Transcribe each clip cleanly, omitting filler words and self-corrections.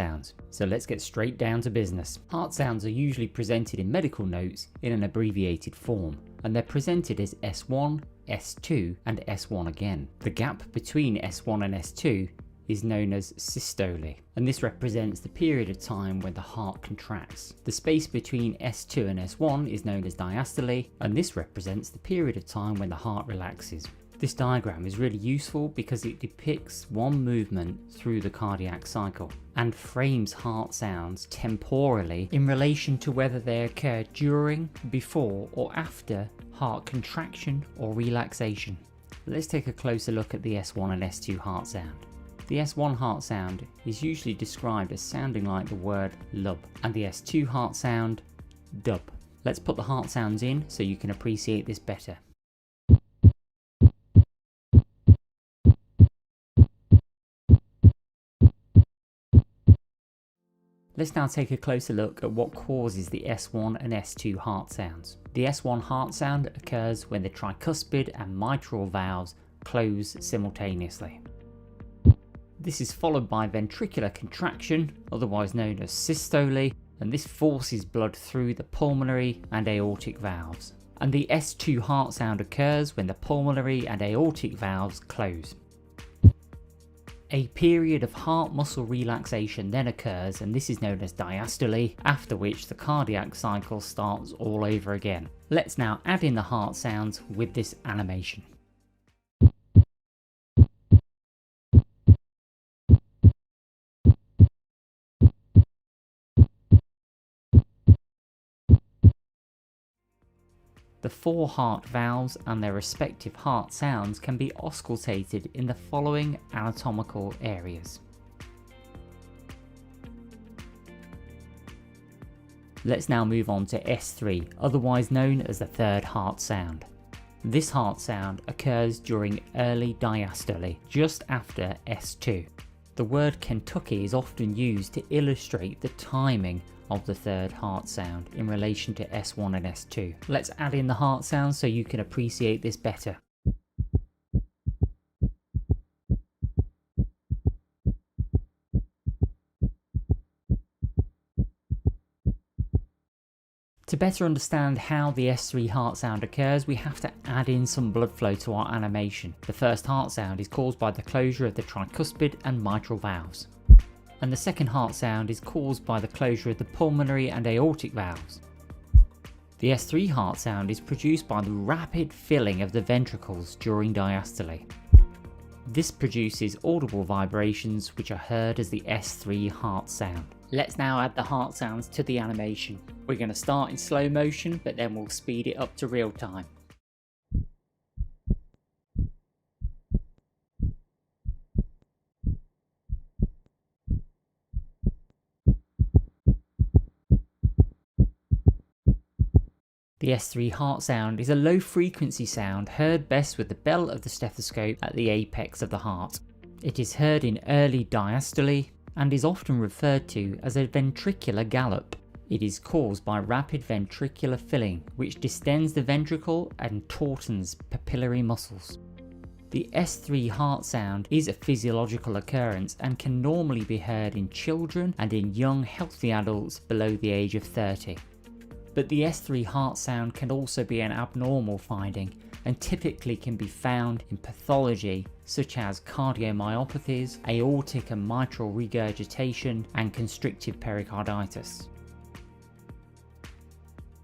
sounds. So let's get straight down to business. Heart sounds are usually presented in medical notes in an abbreviated form, and they're presented as S1, S2 and S1 again. The gap between S1 and S2 is known as systole, and this represents the period of time when the heart contracts. The space between S2 and S1 is known as diastole, and this represents the period of time when the heart relaxes. This diagram is really useful because it depicts one movement through the cardiac cycle and frames heart sounds temporally in relation to whether they occur during, before or after heart contraction or relaxation. Let's take a closer look at the S1 and S2 heart sound. The S1 heart sound is usually described as sounding like the word lub, and the S2 heart sound, dub. Let's put the heart sounds in so you can appreciate this better. Let's now take a closer look at what causes the S1 and S2 heart sounds. The S1 heart sound occurs when the tricuspid and mitral valves close simultaneously. This is followed by ventricular contraction, otherwise known as systole, and this forces blood through the pulmonary and aortic valves. And the S2 heart sound occurs when the pulmonary and aortic valves close. A period of heart muscle relaxation then occurs, and this is known as diastole, after which the cardiac cycle starts all over again. Let's now add in the heart sounds with this animation. The four heart valves and their respective heart sounds can be auscultated in the following anatomical areas. Let's now move on to S3, otherwise known as the third heart sound. This heart sound occurs during early diastole, just after S2. The word Kentucky is often used to illustrate the timing of the third heart sound in relation to S1 and S2. Let's add in the heart sounds so you can appreciate this better. To better understand how the S3 heart sound occurs, we have to add in some blood flow to our animation. The first heart sound is caused by the closure of the tricuspid and mitral valves, and the second heart sound is caused by the closure of the pulmonary and aortic valves. The S3 heart sound is produced by the rapid filling of the ventricles during diastole. This produces audible vibrations which are heard as the S3 heart sound. Let's now add the heart sounds to the animation. We're going to start in slow motion, but then we'll speed it up to real time. The S3 heart sound is a low frequency sound heard best with the bell of the stethoscope at the apex of the heart. It is heard in early diastole and is often referred to as a ventricular gallop. It is caused by rapid ventricular filling, which distends the ventricle and tautens papillary muscles. The S3 heart sound is a physiological occurrence and can normally be heard in children and in young healthy adults below the age of 30. But the S3 heart sound can also be an abnormal finding and typically can be found in pathology such as cardiomyopathies, aortic and mitral regurgitation, and constrictive pericarditis.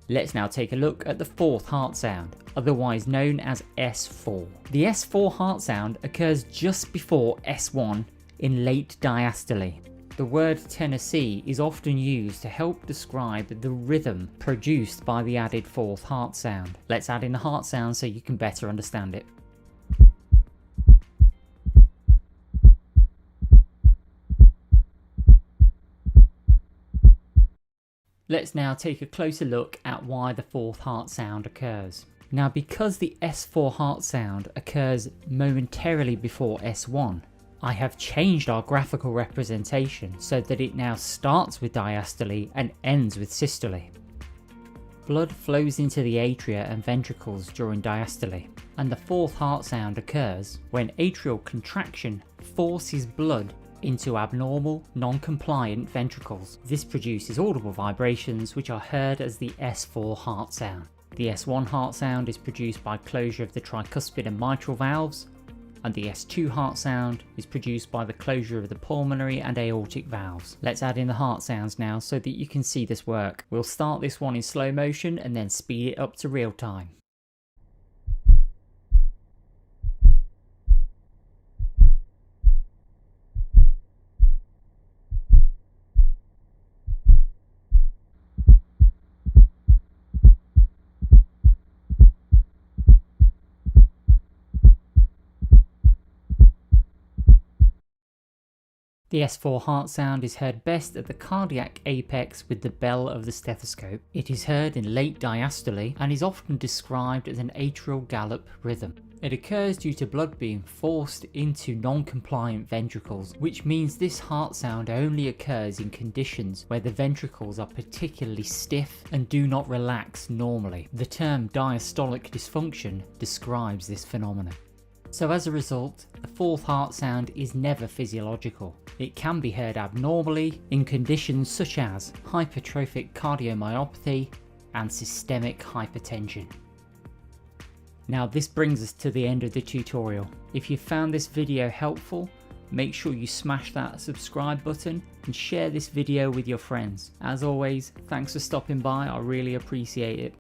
Let's now take a look at the fourth heart sound, otherwise known as S4. The S4 heart sound occurs just before S1 in late diastole. The word Tennessee is often used to help describe the rhythm produced by the added fourth heart sound. Let's add in the heart sound so you can better understand it. Let's now take a closer look at why the fourth heart sound occurs. Now, because the S4 heart sound occurs momentarily before S1, I have changed our graphical representation so that it now starts with diastole and ends with systole. Blood flows into the atria and ventricles during diastole, and the fourth heart sound occurs when atrial contraction forces blood into abnormal, non-compliant ventricles. This produces audible vibrations which are heard as the S4 heart sound. The S1 heart sound is produced by closure of the tricuspid and mitral valves, and the S2 heart sound is produced by the closure of the pulmonary and aortic valves. Let's add in the heart sounds now so that you can see this work. We'll start this one in slow motion and then speed it up to real time. The S4 heart sound is heard best at the cardiac apex with the bell of the stethoscope. It is heard in late diastole and is often described as an atrial gallop rhythm. It occurs due to blood being forced into non-compliant ventricles, which means this heart sound only occurs in conditions where the ventricles are particularly stiff and do not relax normally. The term diastolic dysfunction describes this phenomenon. So as a result, the fourth heart sound is never physiological. It can be heard abnormally in conditions such as hypertrophic cardiomyopathy and systemic hypertension. Now this brings us to the end of the tutorial. If you found this video helpful, make sure you smash that subscribe button and share this video with your friends. As always, thanks for stopping by, I really appreciate it.